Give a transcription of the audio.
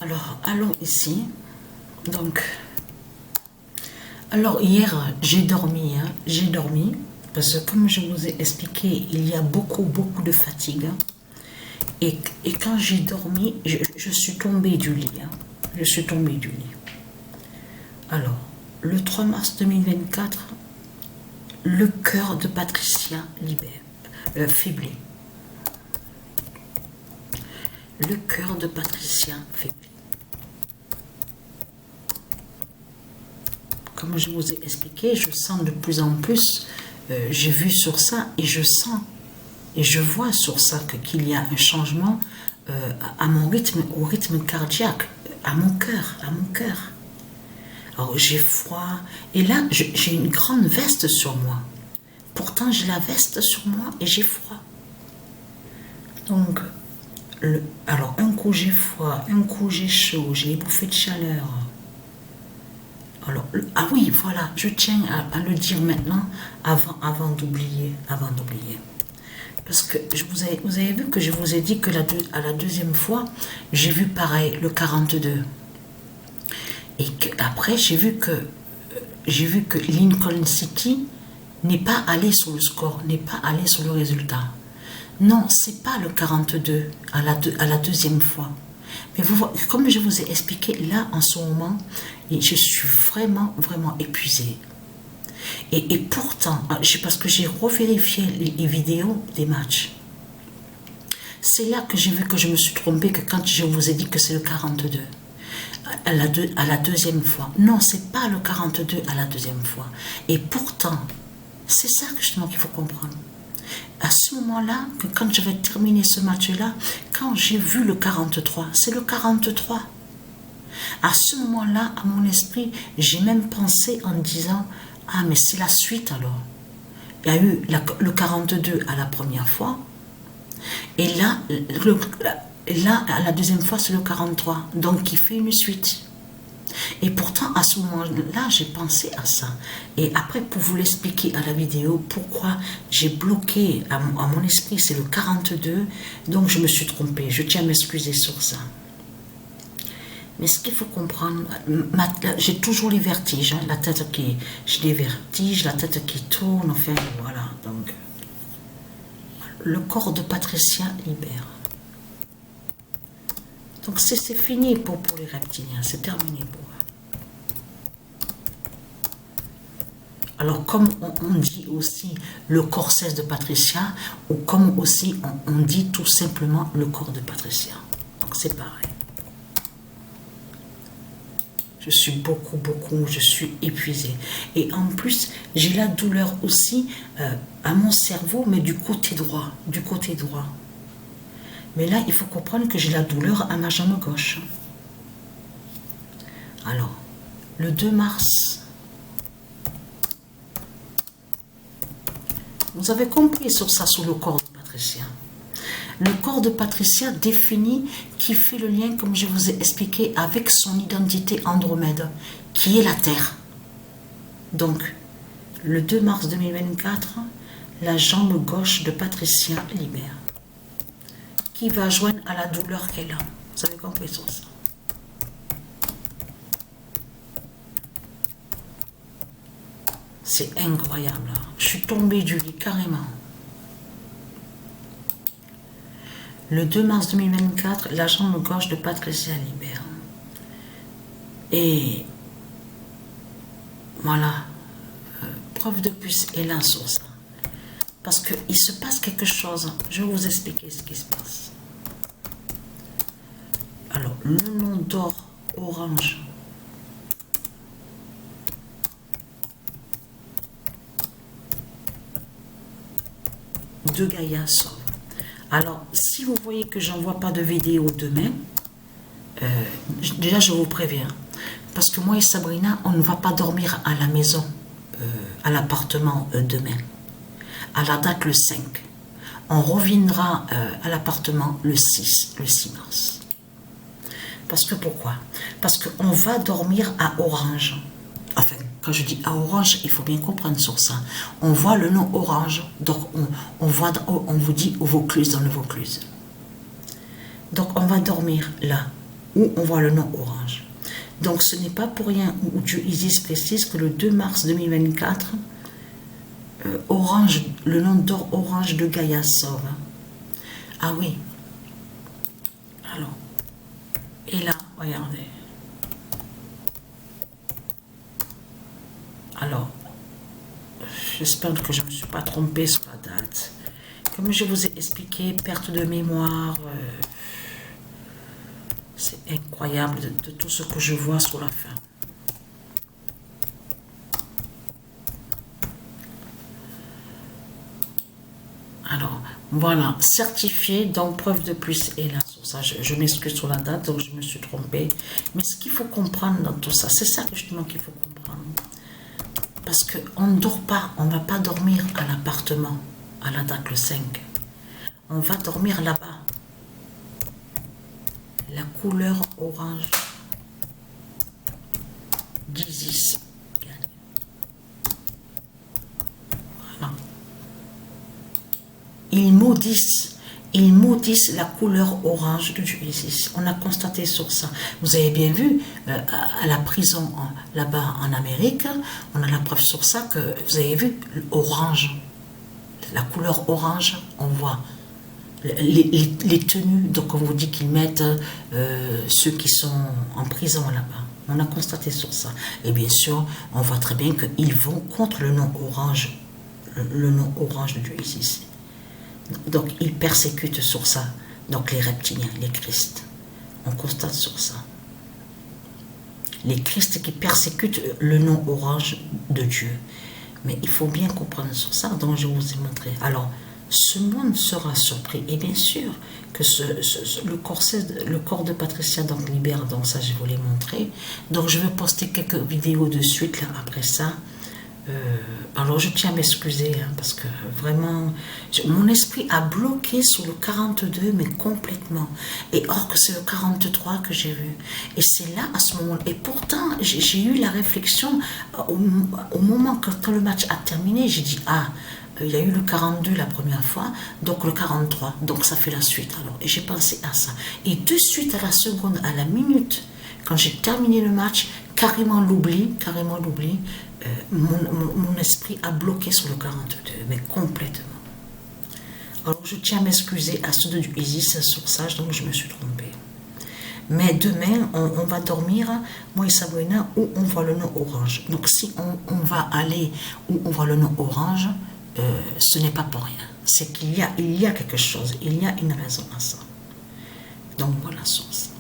Alors, allons ici. Donc, alors hier, j'ai dormi, parce que comme je vous ai expliqué, il y a beaucoup de fatigue. Et quand j'ai dormi, je suis tombée du lit. Je suis tombée du lit. Alors, le 3 mars 2024, le cœur de Patricia faiblit. Le cœur de Patricia faiblit. Comme je vous ai expliqué, je sens de plus en plus, j'ai vu sur ça et je sens et je vois sur ça qu'il y a un changement à mon rythme, au rythme cardiaque, à mon cœur. Alors j'ai froid et là j'ai une grande veste sur moi. Pourtant j'ai la veste sur moi et j'ai froid. Donc, alors un coup j'ai froid, un coup j'ai chaud, j'ai bouffé de chaleur. Alors, ah oui, voilà, je tiens à le dire maintenant avant d'oublier. Parce que vous avez vu que je vous ai dit que à la deuxième fois, j'ai vu pareil, le 42. Et après, j'ai vu que Lincoln City n'est pas allé sur le score, n'est pas allé sur le résultat. Non, c'est pas le 42 à la deuxième fois. Mais comme je vous ai expliqué, là, en ce moment, je suis vraiment épuisée. Et pourtant, parce que j'ai revérifié les vidéos des matchs, c'est là que j'ai vu que je me suis trompée, que quand je vous ai dit que c'est le 42 à la deuxième fois. Non, c'est pas le 42 à la deuxième fois. Et pourtant, c'est ça justement qu'il faut comprendre. À ce moment-là, que quand je vais terminer ce match-là, quand j'ai vu le 43, c'est le 43. À ce moment-là, à mon esprit, j'ai même pensé en disant, ah mais c'est la suite alors. Il y a eu le 42 à la première fois, et là, à la deuxième fois, c'est le 43, donc il fait une suite. Et pourtant, à ce moment-là, j'ai pensé à ça. Et après, pour vous l'expliquer à la vidéo, pourquoi j'ai bloqué à mon esprit, c'est le 42, donc je me suis trompée. Je tiens à m'excuser sur ça. Mais ce qu'il faut comprendre, j'ai toujours les vertiges, la tête j'ai des vertiges, la tête qui tourne, enfin, voilà. Donc, le corps de Patricia libère. Donc, c'est fini pour les reptiliens, c'est terminé pour eux. Alors, comme on dit aussi le corps cesse de Patricia, ou comme aussi on dit tout simplement le corps de Patricia. Donc, c'est pareil. Je suis je suis épuisée. Et en plus, j'ai la douleur aussi à mon cerveau, mais du côté droit. Mais là, il faut comprendre que j'ai la douleur à ma jambe gauche. Alors, le 2 mars, vous avez compris sur ça, sur le corps de Patricia. Le corps de Patricia définit, qui fait le lien, comme je vous ai expliqué, avec son identité Andromède, qui est la Terre. Donc, le 2 mars 2024, la jambe gauche de Patricia libère, qui va joindre à la douleur qu'elle a. Vous avez compris sur ça? C'est incroyable. Je suis tombée du lit carrément. Le 2 mars 2024, la jambe gauche de Patricia libère. Et voilà, preuve de plus est là sur ça. Parce qu'il se passe quelque chose. Je vais vous expliquer ce qui se passe. Alors, le nom d'or orange de Gaïa sauve. Alors, si vous voyez que j'envoie pas de vidéo demain, déjà je vous préviens, parce que moi et Sabrina, on ne va pas dormir à la maison, à l'appartement demain, à la date le 5. On reviendra à l'appartement le 6 mars. Parce que pourquoi? Parce qu'on va dormir à Orange. Enfin, quand je dis à Orange, il faut bien comprendre sur ça. On voit le nom Orange, donc on vous dit au Vaucluse, dans le Vaucluse. Donc on va dormir là, où on voit le nom orange. Donc ce n'est pas pour rien où Dieu Isis précise que le 2 mars 2024, orange, le nom d'or orange de Gaïa sort. Ah oui. Alors, et là, regardez. Alors, j'espère que je ne me suis pas trompée sur la date. Comme je vous ai expliqué, perte de mémoire, c'est incroyable de tout ce que je vois sur la fin. Alors, voilà, certifié, donc preuve de plus est là sur ça. Je m'excuse sur la date, donc je me suis trompée. Mais ce qu'il faut comprendre dans tout ça, c'est ça justement qu'il faut comprendre. Parce qu'on ne dort pas, on ne va pas dormir à l'appartement, à la date le 5. On va dormir là-bas. La couleur orange d'Isis. Voilà. Ils maudissent la couleur orange de Dieu Isis. On a constaté sur ça. Vous avez bien vu, à la prison là-bas en Amérique, on a la preuve sur ça que, vous avez vu, orange, la couleur orange, on voit les tenues, donc on vous dit qu'ils mettent ceux qui sont en prison là-bas. On a constaté sur ça. Et bien sûr, on voit très bien qu'ils vont contre le nom orange, le nom orange de Dieu Isis. Donc, ils persécutent sur ça. Donc, les reptiliens, les Christ. On constate sur ça. Les Christ qui persécutent le nom orange de Dieu. Mais il faut bien comprendre sur ça, donc je vous ai montré. Alors, ce monde sera surpris. Et bien sûr que le corps de Patricia donc libère, donc ça je vous l'ai montré. Donc, je vais poster quelques vidéos de suite là, après ça. Alors je tiens à m'excuser parce que vraiment mon esprit a bloqué sur le 42 mais complètement, et or que c'est le 43 que j'ai vu, et c'est là à ce moment, et pourtant j'ai eu la réflexion au moment quand le match a terminé, j'ai dit il y a eu le 42 la première fois, donc le 43, donc ça fait la suite. Alors et j'ai pensé à ça, et de suite à la seconde, à la minute, quand j'ai terminé le match, carrément l'oubli, mon esprit a bloqué sur le 42, mais complètement. Alors je tiens à m'excuser à ceux de Dieu Isis sur ça, donc je me suis trompée. Mais demain, on va dormir, moi et Sabrina, où on voit le nom orange. Donc si on va aller où on voit le nom orange, ce n'est pas pour rien. C'est qu'il y a quelque chose, il y a une raison à ça. Donc voilà sur ça.